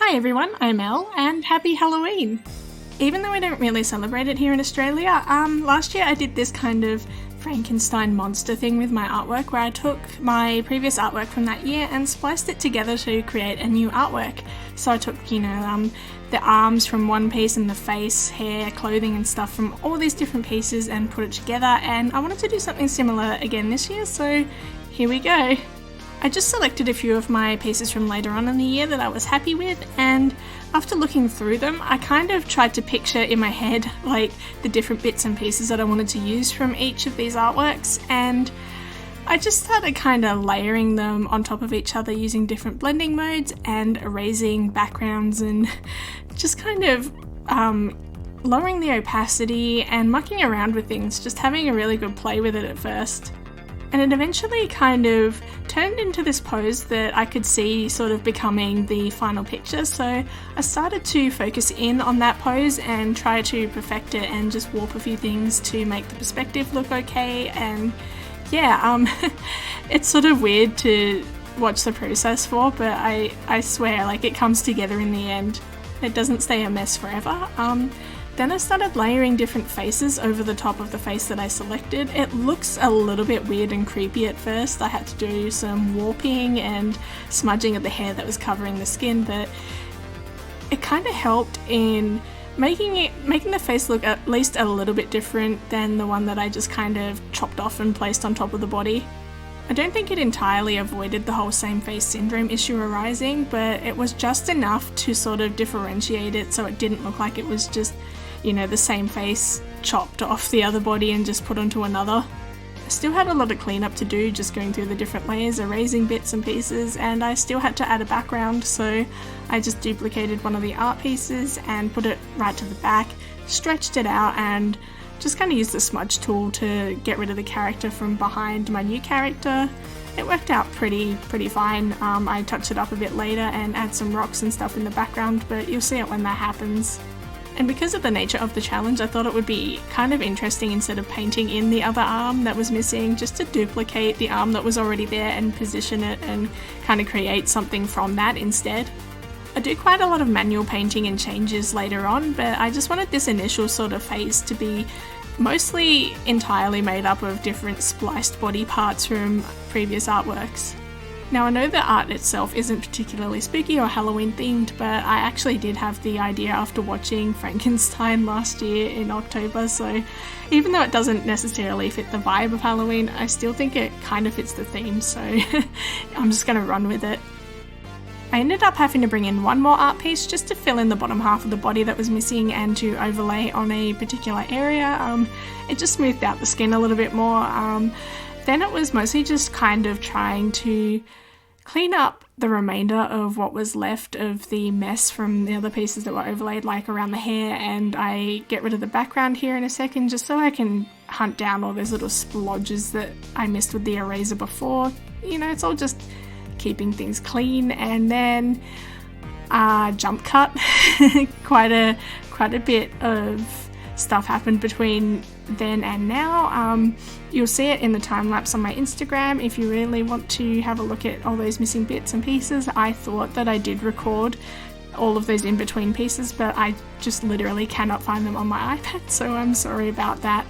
Hi everyone, I'm Elle, and happy Halloween! Even though I don't really celebrate it here in Australia, last year I did this kind of Frankenstein monster thing with my artwork where I took my previous artwork from that year and spliced it together to create a new artwork. So I took, the arms from one piece and the face, hair, clothing and stuff from all these different pieces and put it together, and I wanted to do something similar again this year, so here we go. I just selected a few of my pieces from later on in the year that I was happy with, and after looking through them, I kind of tried to picture in my head like the different bits and pieces that I wanted to use from each of these artworks, and I just started kind of layering them on top of each other using different blending modes and erasing backgrounds and just kind of lowering the opacity and mucking around with things, just having a really good play with it at first. And it eventually kind of turned into this pose that I could see sort of becoming the final picture, so I started to focus in on that pose and try to perfect it and just warp a few things to make the perspective look okay. And yeah, it's sort of weird to watch the process for, but I swear, like, it comes together in the end. It doesn't stay a mess forever. Then I started layering different faces over the top of the face that I selected. It looks a little bit weird and creepy at first. I had to do some warping and smudging of the hair that was covering the skin, but it kind of helped in making the face look at least a little bit different than the one that I just kind of chopped off and placed on top of the body. I don't think it entirely avoided the whole same face syndrome issue arising, but it was just enough to sort of differentiate it so it didn't look like it was just, the same face chopped off the other body and just put onto another. I still had a lot of cleanup to do, just going through the different layers, erasing bits and pieces, and I still had to add a background, so I just duplicated one of the art pieces and put it right to the back, stretched it out, and just kind of used the smudge tool to get rid of the character from behind my new character. It worked out pretty fine. I touched it up a bit later and add some rocks and stuff in the background, but you'll see it when that happens. And because of the nature of the challenge, I thought it would be kind of interesting, instead of painting in the other arm that was missing, just to duplicate the arm that was already there and position it and kind of create something from that instead. I do quite a lot of manual painting and changes later on, but I just wanted this initial sort of phase to be mostly entirely made up of different spliced body parts from previous artworks. Now, I know the art itself isn't particularly spooky or Halloween themed, but I actually did have the idea after watching Frankenstein last year in October, so even though it doesn't necessarily fit the vibe of Halloween, I still think it kind of fits the theme, so I'm just going to run with it. I ended up having to bring in one more art piece just to fill in the bottom half of the body that was missing and to overlay on a particular area. It just smoothed out the skin a little bit more. Then it was mostly just kind of trying to clean up the remainder of what was left of the mess from the other pieces that were overlaid, like around the hair, and I get rid of the background here in a second just so I can hunt down all those little splodges that I missed with the eraser before. It's all just keeping things clean. And then jump cut. quite a bit of stuff happened between then and now. You'll see it in the time lapse on my Instagram if you really want to have a look at all those missing bits and pieces. I thought that I did record all of those in between pieces, but I just literally cannot find them on my iPad, so I'm sorry about that.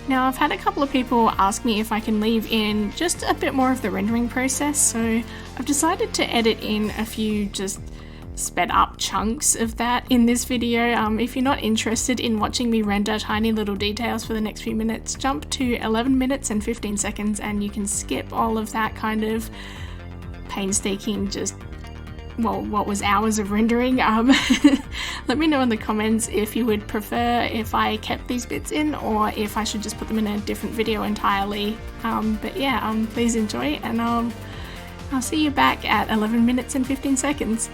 Now, I've had a couple of people ask me if I can leave in just a bit more of the rendering process, so I've decided to edit in a few just sped up chunks of that in this video. If you're not interested in watching me render tiny little details for the next few minutes, jump to 11 minutes and 15 seconds and you can skip all of that kind of painstaking what was hours of rendering. Let me know in the comments if you would prefer if I kept these bits in or if I should just put them in a different video entirely. But yeah, please enjoy, and I'll see you back at 11 minutes and 15 seconds.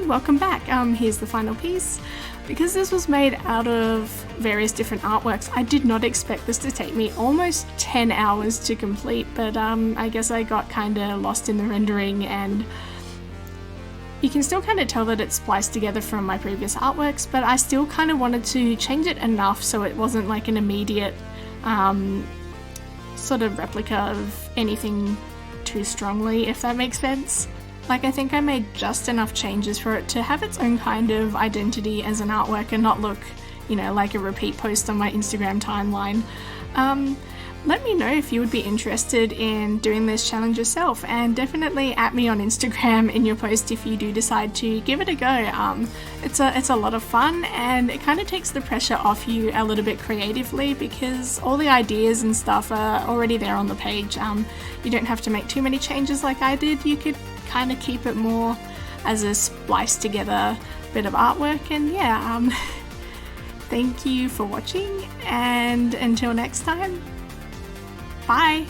welcome back. Here's the final piece. Because this was made out of various different artworks, I did not expect this to take me almost 10 hours to complete, but I guess I got kind of lost in the rendering, and you can still kind of tell that it's spliced together from my previous artworks, but I still kind of wanted to change it enough so it wasn't like an immediate sort of replica of anything too strongly, if that makes sense. Like, I think I made just enough changes for it to have its own kind of identity as an artwork and not look, you know, like a repeat post on my Instagram timeline. Let me know if you would be interested in doing this challenge yourself, and definitely at me on Instagram in your post if you do decide to give it a go. It's a lot of fun, and it kind of takes the pressure off you a little bit creatively because all the ideas and stuff are already there on the page. You don't have to make too many changes like I did. You could kind of keep it more as a spliced together bit of artwork, and yeah, thank you for watching, and until next time, bye!